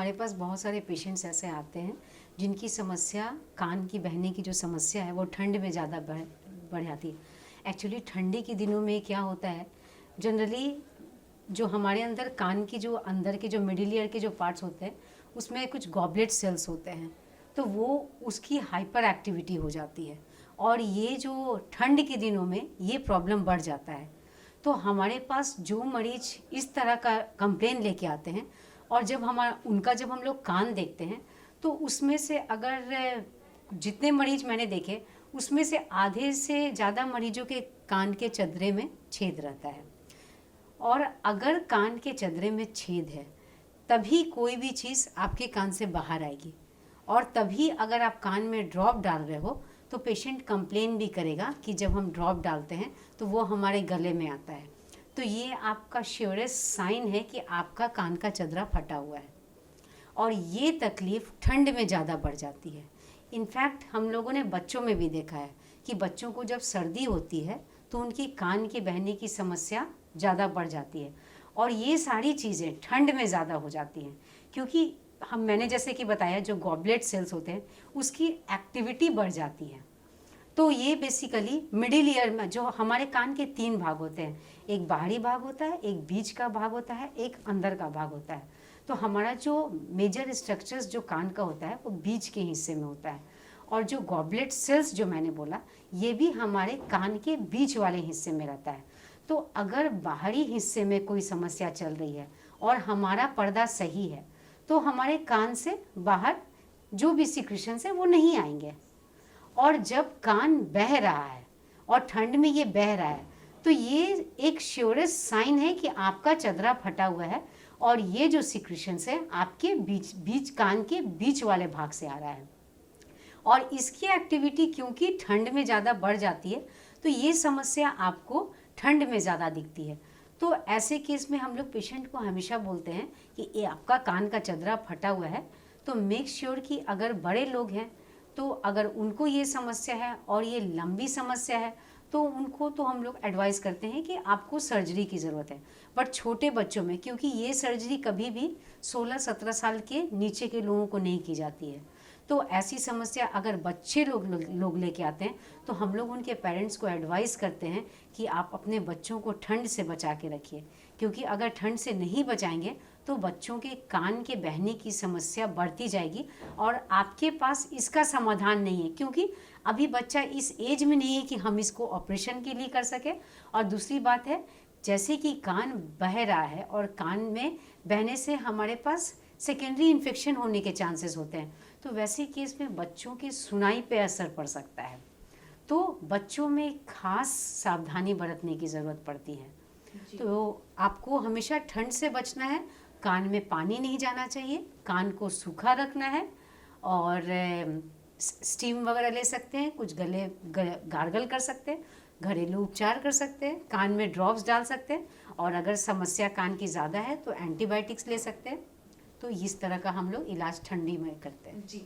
हमारे पास बहुत सारे पेशेंट्स ऐसे आते हैं जिनकी समस्या कान की बहने की जो समस्या है वो ठंड में ज़्यादा बढ़ जाती है। एक्चुअली ठंडी के दिनों में क्या होता है, जनरली जो हमारे अंदर कान की जो अंदर के जो मिडिल ईयर के जो पार्ट्स होते हैं उसमें कुछ गॉबलेट सेल्स होते हैं, तो वो उसकी हाइपर एक्टिविटी हो जाती है और ये जो ठंड के दिनों में ये प्रॉब्लम बढ़ जाता है। तो हमारे पास जो मरीज इस तरह का कंप्लेन लेके आते हैं और जब हम लोग कान देखते हैं तो उसमें से अगर जितने मरीज मैंने देखे उसमें से आधे से ज़्यादा मरीजों के कान के चदरे में छेद रहता है। और अगर कान के चदरे में छेद है तभी कोई भी चीज़ आपके कान से बाहर आएगी, और तभी अगर आप कान में ड्रॉप डाल रहे हो तो पेशेंट कंप्लेन भी करेगा कि जब हम ड्रॉप डालते हैं तो वो हमारे गले में आता है। तो ये आपका श्योरेस्ट साइन है कि आपका कान का चदरा फटा हुआ है, और ये तकलीफ़ ठंड में ज़्यादा बढ़ जाती है। इनफैक्ट हम लोगों ने बच्चों में भी देखा है कि बच्चों को जब सर्दी होती है तो उनकी कान के बहने की समस्या ज़्यादा बढ़ जाती है, और ये सारी चीज़ें ठंड में ज़्यादा हो जाती हैं क्योंकि मैंने जैसे कि बताया जो गॉबलेट सेल्स होते हैं उसकी एक्टिविटी बढ़ जाती है। तो ये बेसिकली मिडिल ईयर में जो हमारे कान के 3 भाग होते हैं, एक बाहरी भाग होता है, एक बीच का भाग होता है, एक अंदर का भाग होता है। तो हमारा जो मेजर स्ट्रक्चर्स जो कान का होता है वो बीच के हिस्से में होता है, और जो गॉबलेट सेल्स जो मैंने बोला ये भी हमारे कान के बीच वाले हिस्से में रहता है। तो अगर बाहरी हिस्से में कोई समस्या चल रही है और हमारा पर्दा सही है तो हमारे कान से बाहर जो भी सिक्रीशंस है वो नहीं आएंगे। और जब कान बह रहा है और ठंड में ये बह रहा है तो ये एक श्योरेस्ट साइन है कि आपका चदरा फटा हुआ है, और ये जो सिक्रीशंस है आपके बीच कान के बीच वाले भाग से आ रहा है। और इसकी एक्टिविटी क्योंकि ठंड में ज़्यादा बढ़ जाती है तो ये समस्या आपको ठंड में ज़्यादा दिखती है। तो ऐसे केस में हम लोग पेशेंट को हमेशा बोलते हैं कि ये आपका कान का चदरा फटा हुआ है, तो मेक श्योर कि अगर बड़े लोग हैं तो अगर उनको ये समस्या है और ये लंबी समस्या है तो उनको तो हम लोग एडवाइस करते हैं कि आपको सर्जरी की ज़रूरत है। बट छोटे बच्चों में क्योंकि ये सर्जरी कभी भी 16-17 साल के नीचे के लोगों को नहीं की जाती है, तो ऐसी समस्या अगर बच्चे लोग लेके आते हैं तो हम लोग उनके पेरेंट्स को एडवाइस करते हैं कि आप अपने बच्चों को ठंड से बचा के रखिए, क्योंकि अगर ठंड से नहीं बचाएंगे तो बच्चों के कान के बहने की समस्या बढ़ती जाएगी और आपके पास इसका समाधान नहीं है, क्योंकि अभी बच्चा इस एज में नहीं है कि हम इसको ऑपरेशन के लिए कर सके। और दूसरी बात है, जैसे कि कान बह रहा है और कान में बहने से हमारे पास सेकेंडरी इन्फेक्शन होने के चांसेस होते हैं, तो वैसे केस में बच्चों की सुनाई पे असर पड़ सकता है। तो बच्चों में खास सावधानी बरतने की ज़रूरत पड़ती है। तो आपको हमेशा ठंड से बचना है, कान में पानी नहीं जाना चाहिए, कान को सूखा रखना है, और स्टीम वगैरह ले सकते हैं, कुछ गार्गल कर सकते हैं, घरेलू उपचार कर सकते हैं, कान में ड्रॉप्स डाल सकते हैं, और अगर समस्या कान की ज़्यादा है तो एंटीबायोटिक्स ले सकते हैं। तो इस तरह का हम लोग इलाज ठंडी में करते हैं। जी।